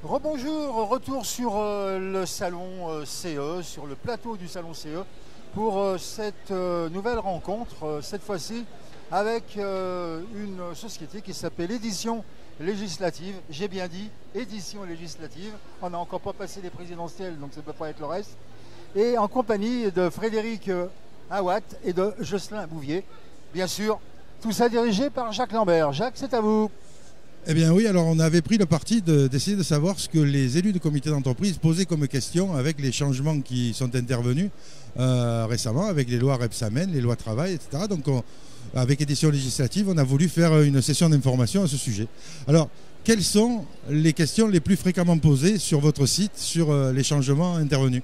Rebonjour, retour sur le salon CE, sur le plateau du salon CE, pour cette nouvelle rencontre, cette fois-ci avec une société qui s'appelle Édition Législative. J'ai bien dit Édition Législative, on n'a encore pas passé les présidentielles, donc ça ne peut pas être le reste. Et en compagnie de Frédéric Awatt et de Jocelyn Bouvier, bien sûr, tout ça dirigé par Jacques Lambert. Jacques, c'est à vous. Eh bien oui, alors on avait pris le parti d'essayer de savoir ce que les élus de comité d'entreprise posaient comme question avec les changements qui sont intervenus récemment avec les lois Rebsamen, les lois travail, etc. Donc avec Édition Législative, on a voulu faire une session d'information à ce sujet. Alors, quelles sont les questions les plus fréquemment posées sur votre site sur les changements intervenus?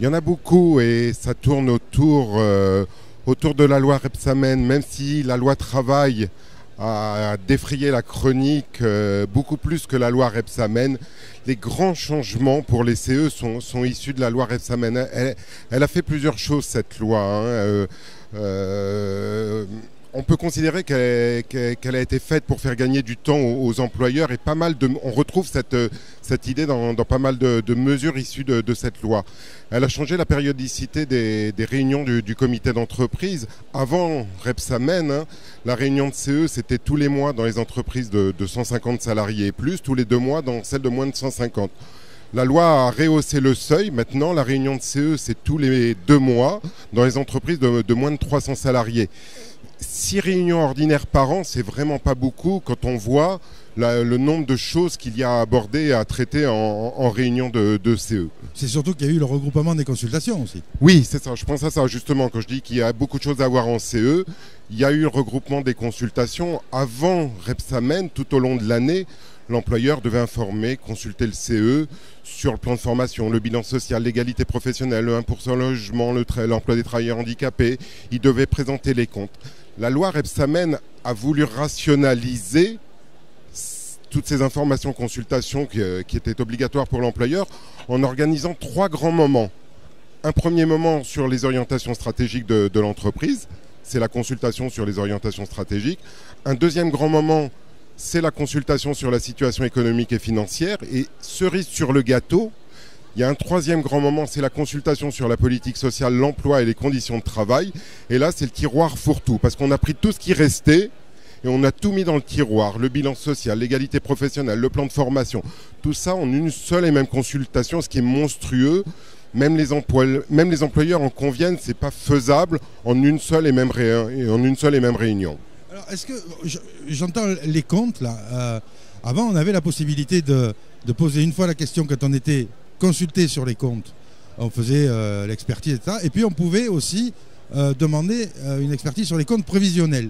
Il y en a beaucoup et ça tourne autour de la loi Rebsamen, même si la loi travail a défrayé la chronique beaucoup plus que la loi Rebsamen. Les grands changements pour les CE sont issus de la loi Rebsamen. Elle a fait plusieurs choses, cette loi. On peut considérer qu'elle a été faite pour faire gagner du temps aux employeurs et on retrouve cette idée dans pas mal de mesures issues de cette loi. Elle a changé la périodicité des réunions du comité d'entreprise. Avant Rebsamen, la réunion de CE, c'était tous les mois dans les entreprises de 150 salariés et plus, tous les 2 mois dans celles de moins de 150. La loi a rehaussé le seuil. Maintenant, la réunion de CE, c'est tous les 2 mois dans les entreprises de moins de 300 salariés. 6 réunions ordinaires par an, c'est vraiment pas beaucoup quand on voit le nombre de choses qu'il y a à aborder et à traiter en réunion de CE. C'est surtout qu'il y a eu le regroupement des consultations aussi. Oui, c'est ça. Je pense à ça justement quand je dis qu'il y a beaucoup de choses à voir en CE. Il y a eu le regroupement des consultations. Avant Rebsamen, tout au long de l'année, l'employeur devait informer, consulter le CE sur le plan de formation, le bilan social, l'égalité professionnelle, le 1% logement, l'emploi des travailleurs handicapés. Il devait présenter les comptes. La loi Rebsamen a voulu rationaliser toutes ces informations, consultations qui étaient obligatoires pour l'employeur en organisant 3 grands moments. Un premier moment sur les orientations stratégiques de l'entreprise, c'est la consultation sur les orientations stratégiques. Un deuxième grand moment, c'est la consultation sur la situation économique et financière. Et cerise sur le gâteau, il y a un 3e grand moment, c'est la consultation sur la politique sociale, l'emploi et les conditions de travail. Et là, c'est le tiroir fourre-tout, parce qu'on a pris tout ce qui restait et on a tout mis dans le tiroir. Le bilan social, l'égalité professionnelle, le plan de formation. Tout ça en une seule et même consultation, ce qui est monstrueux. Même les employeurs en conviennent, c'est pas faisable en une seule et même réunion. Alors, est-ce que j'entends les comptes là avant, on avait la possibilité de poser une fois la question quand on était consulté sur les comptes. On faisait l'expertise, etc. Et puis on pouvait aussi demander une expertise sur les comptes prévisionnels.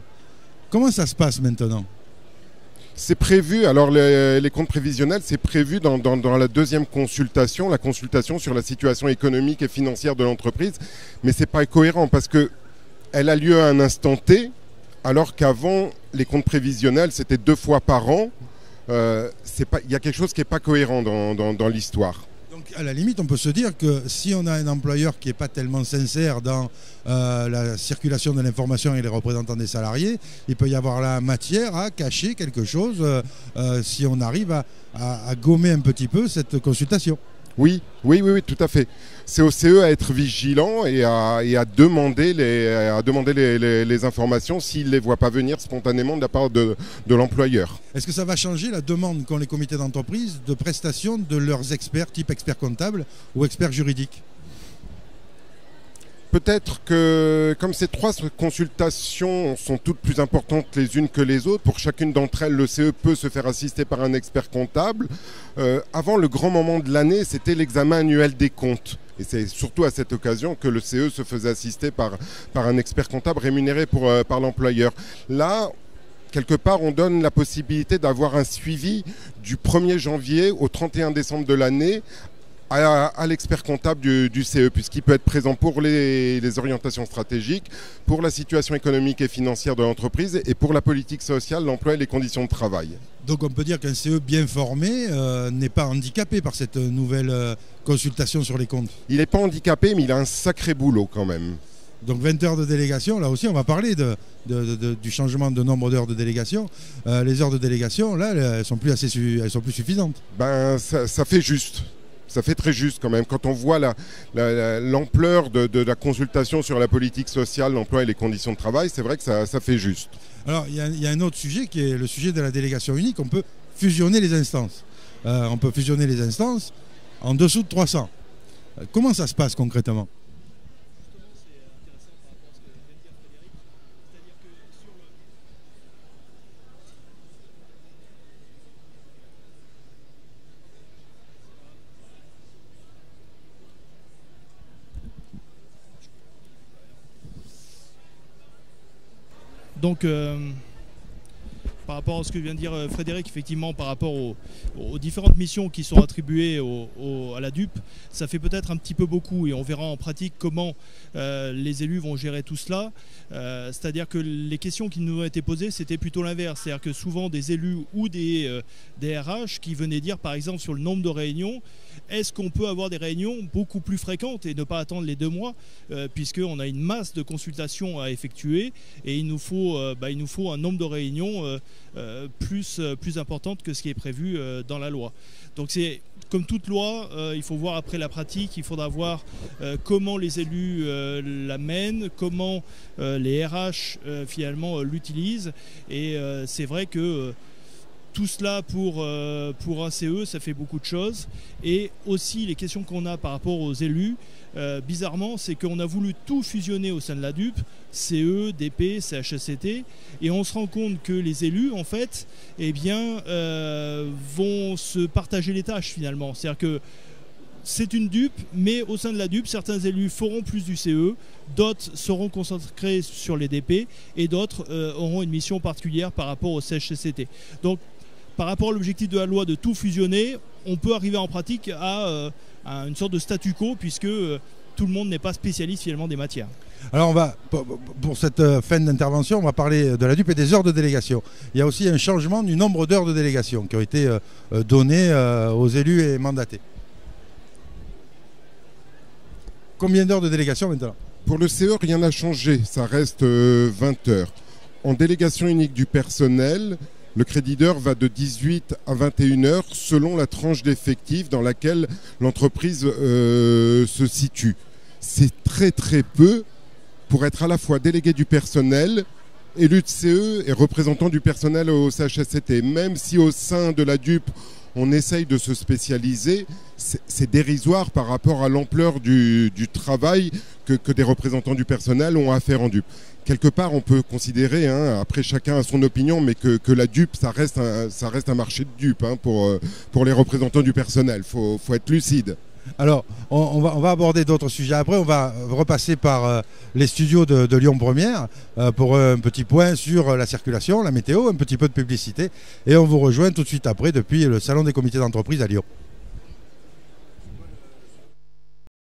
Comment ça se passe maintenant? C'est prévu, alors les comptes prévisionnels, c'est prévu dans la 2e consultation, la consultation sur la situation économique et financière de l'entreprise. Mais ce n'est pas cohérent parce qu'elle a lieu à un instant T, alors qu'avant, les comptes prévisionnels, c'était 2 fois par an. Il y a quelque chose qui n'est pas cohérent dans l'histoire. Donc à la limite, on peut se dire que si on a un employeur qui n'est pas tellement sincère dans la circulation de l'information et les représentants des salariés, il peut y avoir la matière à cacher quelque chose si on arrive à gommer un petit peu cette consultation. Oui, tout à fait. C'est au CE à être vigilant et à demander les informations s'il ne les voit pas venir spontanément de la part de l'employeur. Est-ce que ça va changer la demande qu'ont les comités d'entreprise de prestation de leurs experts, type experts comptables ou experts juridiques? Peut-être que comme ces 3 consultations sont toutes plus importantes les unes que les autres, pour chacune d'entre elles, le CE peut se faire assister par un expert comptable. Avant, le grand moment de l'année, c'était l'examen annuel des comptes. Et c'est surtout à cette occasion que le CE se faisait assister par un expert comptable rémunéré par l'employeur. Là, quelque part, on donne la possibilité d'avoir un suivi du 1er janvier au 31 décembre de l'année à l'expert comptable du CE, puisqu'il peut être présent pour les orientations stratégiques, pour la situation économique et financière de l'entreprise et pour la politique sociale, l'emploi et les conditions de travail. Donc on peut dire qu'un CE bien formé n'est pas handicapé par cette nouvelle consultation sur les comptes. Il n'est pas handicapé, mais il a un sacré boulot quand même. Donc 20 heures de délégation, là aussi on va parler du changement de nombre d'heures de délégation. Les heures de délégation, là, elles sont plus suffisantes. Ben, ça fait juste. Ça fait très juste quand même. Quand on voit l'ampleur de la consultation sur la politique sociale, l'emploi et les conditions de travail, c'est vrai que ça fait juste. Alors il y a un autre sujet qui est le sujet de la délégation unique. On peut fusionner les instances. On peut fusionner les instances en dessous de 300. Comment ça se passe concrètement ? Donc, par rapport à ce que vient de dire Frédéric, effectivement, par rapport aux différentes missions qui sont attribuées à la DUP, ça fait peut-être un petit peu beaucoup et on verra en pratique comment les élus vont gérer tout cela. C'est-à-dire que les questions qui nous ont été posées, c'était plutôt l'inverse. C'est-à-dire que souvent des élus ou des RH qui venaient dire, par exemple, sur le nombre de réunions, est-ce qu'on peut avoir des réunions beaucoup plus fréquentes et ne pas attendre les 2 mois, puisqu'on a une masse de consultations à effectuer et il nous faut un nombre de réunions plus importante que ce qui est prévu dans la loi. Donc c'est comme toute loi, il faut voir après la pratique, il faudra voir comment les élus la mènent, comment les RH finalement l'utilisent. Et c'est vrai que tout cela pour un CE, ça fait beaucoup de choses. Et aussi les questions qu'on a par rapport aux élus, bizarrement, c'est qu'on a voulu tout fusionner au sein de la DUP, CE, DP, CHSCT, et on se rend compte que les élus, en fait, eh bien, vont se partager les tâches finalement. C'est-à-dire que c'est une DUP, mais au sein de la DUP, certains élus feront plus du CE, d'autres seront concentrés sur les DP, et d'autres auront une mission particulière par rapport au CHSCT. Donc, par rapport à l'objectif de la loi de tout fusionner, on peut arriver en pratique à une sorte de statu quo, puisque tout le monde n'est pas spécialiste finalement des matières. Alors on va, pour cette fin d'intervention, on va parler de la DUP et des heures de délégation. Il y a aussi un changement du nombre d'heures de délégation qui ont été données aux élus et mandatés. Combien d'heures de délégation maintenant ? Pour le CE, rien n'a changé, ça reste 20 heures. En délégation unique du personnel, le crédit d'heure va de 18 à 21 heures selon la tranche d'effectifs dans laquelle l'entreprise se situe. C'est très très peu pour être à la fois délégué du personnel, élu de CE et représentant du personnel au CHSCT. Même si au sein de la DUP, on essaye de se spécialiser, c'est dérisoire par rapport à l'ampleur du travail que des représentants du personnel ont à faire en DUP. Quelque part, on peut considérer, après chacun a son opinion, mais que la DUP, ça reste un marché de DUP pour les représentants du personnel. Faut être lucide. Alors, on va aborder d'autres sujets après. On va repasser par les studios de Lyon Première pour un petit point sur la circulation, la météo, un petit peu de publicité. Et on vous rejoint tout de suite après depuis le Salon des comités d'entreprise à Lyon.